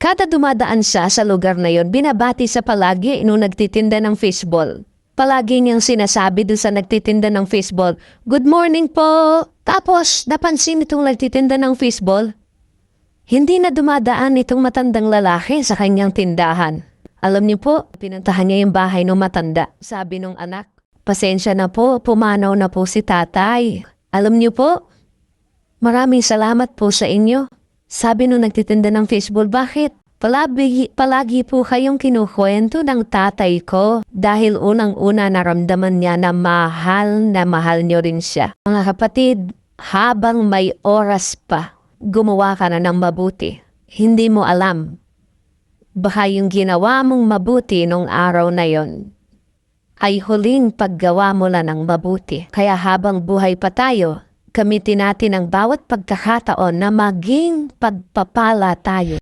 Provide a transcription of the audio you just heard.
Kada dumadaan siya sa lugar na yon, binabati sa palagi nung nagtitinda ng fishball. Palagi niyang sinasabi doon sa nagtitinda ng fishball, "Good morning po!" Tapos, napansin itong nagtitinda ng fishball, hindi na dumadaan itong matandang lalaki sa kanyang tindahan. Alam niyo po, pinuntahan niya yung bahay ng matanda. Sabi nung anak, "Pasensya na po, pumanaw na po si tatay. Alam niyo po, maraming salamat po sa inyo." Sabi nung nagtitinda ng fishball, "Bakit? Palagi po kayong kinukwento ng tatay ko dahil unang-una naramdaman niya na mahal niyo rin siya." Mga kapatid, habang may oras pa, gumawa ka na ng mabuti. Hindi mo alam. Baka yung ginawa mong mabuti nung araw na yon ay huling paggawa mo lang ng mabuti. Kaya habang buhay pa tayo, gamitin natin ang bawat pagkakataon na maging pagpapala tayo.